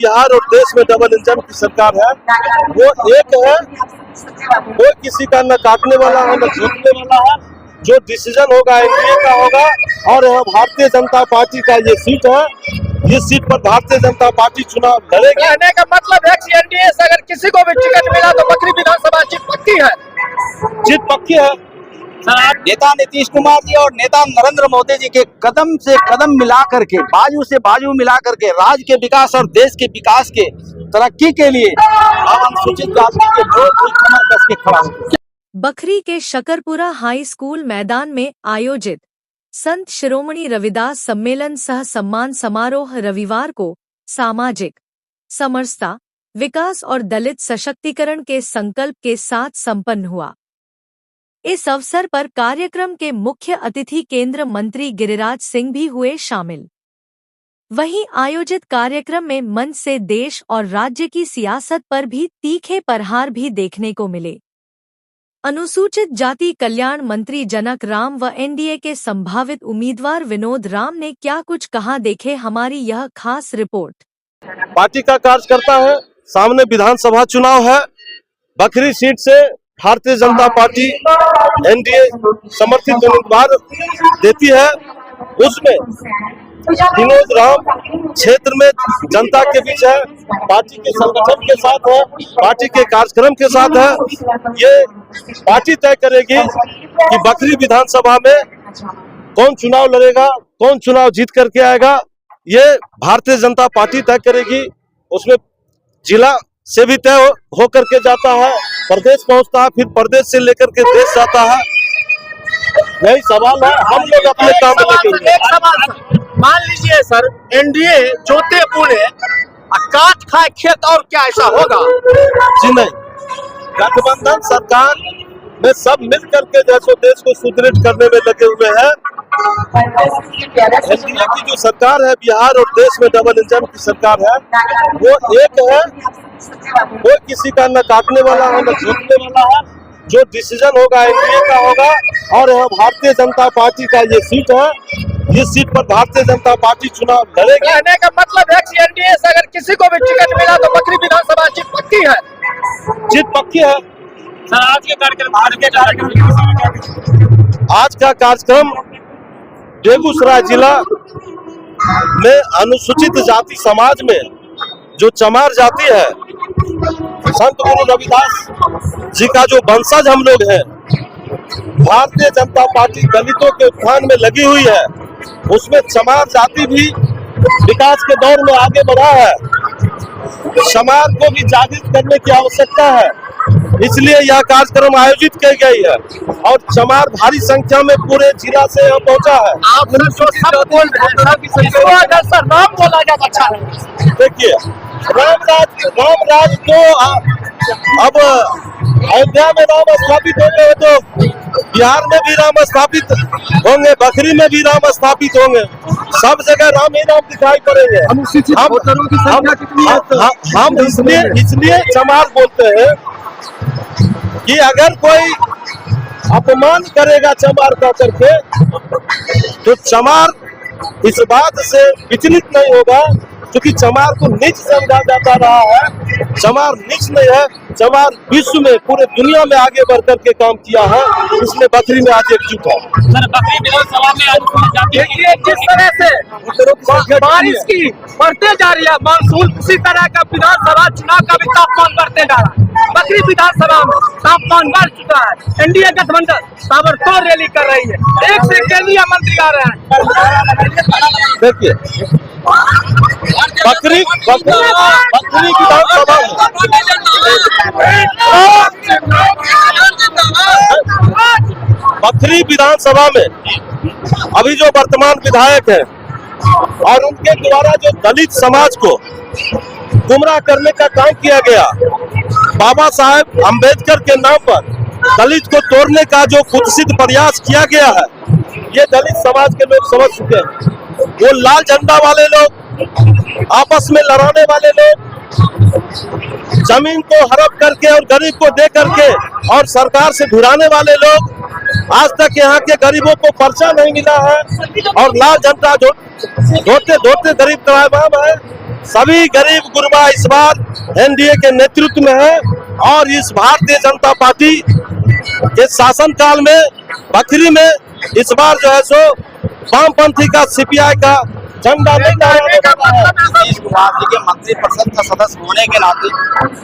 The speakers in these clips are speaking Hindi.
बिहार और देश में डबल इंजन की सरकार है। वो एक है, कोई किसी का न काटने वाला है न झोंकने वाला है। जो डिसीजन होगा एनडीए का होगा। और भारतीय जनता पार्टी का ये सीट है, इस सीट पर भारतीय जनता पार्टी चुनाव लड़ेगी। कहने का मतलब है कि एनडीए से अगर किसी को भी टिकट मिला तो बकरी विधानसभा जीत पक्की है। जीत पक्की है। नेता नीतीश कुमार जी और नेता नरेंद्र मोदी जी के कदम से कदम मिला करके, बाजू से बाजू मिला करके राज्य के विकास और देश के विकास के तरक्की के लिए हम अनुसूचित जाति के लोग कमर कस के खड़ा हैं। बखरी के शकरपुरा हाई स्कूल मैदान में आयोजित संत शिरोमणि रविदास सम्मेलन सह सम्मान समारोह रविवार को सामाजिक समरसता, विकास और दलित सशक्तिकरण के संकल्प के साथ संपन्न हुआ। इस अवसर पर कार्यक्रम के मुख्य अतिथि केंद्र मंत्री गिरिराज सिंह भी हुए शामिल। वहीं आयोजित कार्यक्रम में मंच से देश और राज्य की सियासत पर भी तीखे प्रहार भी देखने को मिले। अनुसूचित जाति कल्याण मंत्री जनक राम व एनडीए के संभावित उम्मीदवार विनोद राम ने क्या कुछ कहा, देखे हमारी यह खास रिपोर्ट। पार्टी का कार्यकर्ता है, सामने विधानसभा चुनाव है। बखरी सीट से भारतीय जनता पार्टी एनडीए समर्थित उम्मीदवार देती है। उसमें विनोद राम क्षेत्र में जनता के बीच है, पार्टी के संगठन के साथ है, पार्टी के कार्यक्रम के साथ है। ये पार्टी तय करेगी कि बखरी विधानसभा में कौन चुनाव लड़ेगा, कौन चुनाव जीत करके आएगा। ये भारतीय जनता पार्टी तय करेगी। उसमें जिला से भी तय हो करके जाता है, प्रदेश पहुंचता है, फिर प्रदेश से लेकर के देश जाता है। यही सवाल है, हम लोग अपने काम में लगे। एक सवाल मान लीजिए सर, एनडीए जोते बोले काट खाए खेत और क्या ऐसा होगा? जी नहीं, गठबंधन सरकार में सब मिल करके जैसे देश को सुदृढ़ करने में लगे हुए हैं। एनडीए की जो सरकार है बिहार और देश में डबल इंजन की सरकार है। वो एक है, कोई किसी का न काटने वाला है न झोंकने वाला है। जो डिसीजन होगा एनडीए का होगा। और भारतीय जनता पार्टी का ये सीट है, इस सीट पर भारतीय जनता पार्टी चुनाव लड़ेगी। कहने का मतलब है कि एनडीए से अगर किसी को भी टिकट मिला तो बकरी विधानसभा जीत पक्की है। जीत पक्की है। सर आज के कार्यक्रम आज का कार्यक्रम बेगूसराय जिला में अनुसूचित जाति समाज में जो चमार जाति है, संत गुरु रविदास जी का जो वंशज हम लोग हैं, भारतीय जनता पार्टी दलितों के उत्थान में लगी हुई है। उसमें चमार जाति भी विकास के दौर में आगे बढ़ा है। समाज को भी जागृत करने की आवश्यकता है, इसलिए यह कार्यक्रम आयोजित की गई है। और चमार भारी संख्या में पूरे जिला से यहाँ पहुँचा है। आप सब बोल रहे हैं अगर सर नाम बोला जाए अच्छा है। देखिए, रामराज तो अब अयोध्या में राम स्थापित होंगे तो बिहार में भी राम स्थापित होंगे, बखरी में भी राम स्थापित होंगे। सब जगह राम ही राम दिखाई पड़ेंगे। हम इसलिए चमार बोलते हैं कि अगर कोई अपमान करेगा चमार का करके तो चमार इस बात से विचलित नहीं होगा, क्योंकि चमार को नीच समझा जाता रहा है। चमार नीच नहीं है, चमार विश्व में पूरे दुनिया में आगे बढ़ करके काम किया है, इसलिए बखरी में आज एकजुट है। सर बकरी विधानसभा में आज देखिए किस तरह से बारिश की बढ़ते जा रही है, मानसून उसी तरह का विधानसभा चुनाव का भी तापमान बढ़ते जा रहा है। बकरी विधानसभा में तापमान बढ़ चुका है। एनडीए गठबंधन ताबड़तोड़ रैली कर रही है, एक से केंद्रीय मंत्री आ रहे हैं। देखिए, बकरी विधानसभा बखरी विधानसभा में अभी जो वर्तमान विधायक हैं और उनके द्वारा जो दलित समाज को गुमराह करने का काम किया गया, बाबा साहेब अम्बेडकर के नाम पर दलित को तोड़ने का जो कुत्सित प्रयास किया गया है, ये दलित समाज के लोग समझ चुके हैं। वो लाल झंडा वाले लोग, आपस में लड़ाने वाले लोग, जमीन को हड़प करके और गरीब को दे करके और सरकार से भिड़ाने वाले लोग, आज तक यहाँ के गरीबों को पर्चा नहीं मिला है और लाल झंडा धोते धोते गरीब त्राहिमाम है। सभी गरीब गुरबा इस बार एनडीए के नेतृत्व में है और इस भारतीय जनता पार्टी के शासनकाल में बखरी में इस बार जो है सो वामपंथी का सीपीआई का झंडा नहीं लहराने वाला है। नीतीश कुमार जी के मंत्रिपरिषद का सदस्य होने के नाते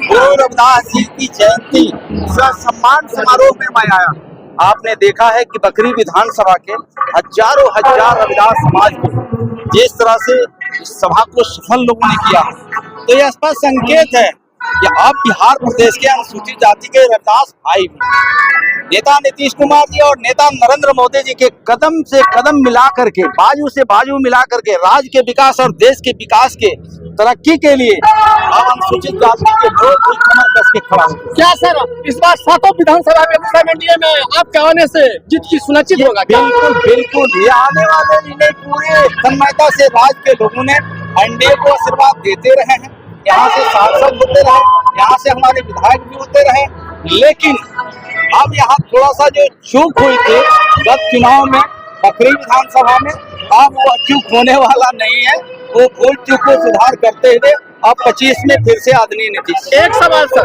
गुरु रविदास जी की जयंती सम्मान समारोह में मैं आया। आपने देखा है कि बखरी विधानसभा के हजारों हजार रविदास समाज को जिस तरह से इस सभा को सफल लोगों ने किया, तो यह स्पष्ट संकेत है कि अब बिहार प्रदेश के अनुसूचित जाति के रविदास भाई भी नेता नीतीश कुमार जी और नेता नरेंद्र मोदी जी के कदम से कदम मिला करके, बाजू से बाजू मिला करके राज्य के विकास और देश के विकास के तरक्की के लिए अब अनुसूचित जाति के लोग भी कमर कस के खड़ा हो। क्या सर इस बार 7 विधानसभा में एनडीए में आपके आने से जीत की सुनिश्चित होगा? बिल्कुल बिल्कुल, ये आने वाले दिनों पूरे तन्मयता से राज्य के लोगों ने एनडीए को आशीर्वाद देते रहे हैं। यहाँ से सांसद होते रहे, यहाँ से हमारे विधायक भी होते रहे, लेकिन अब यहाँ थोड़ा सा जो चूक हुई थी गत चुनाव में बखरी विधानसभा में, अब वो चूक होने वाला नहीं है। वो भूल चूक को सुधार करते हुए अब 25 में फिर से आदरणीय नीतीश। एक सवाल सर,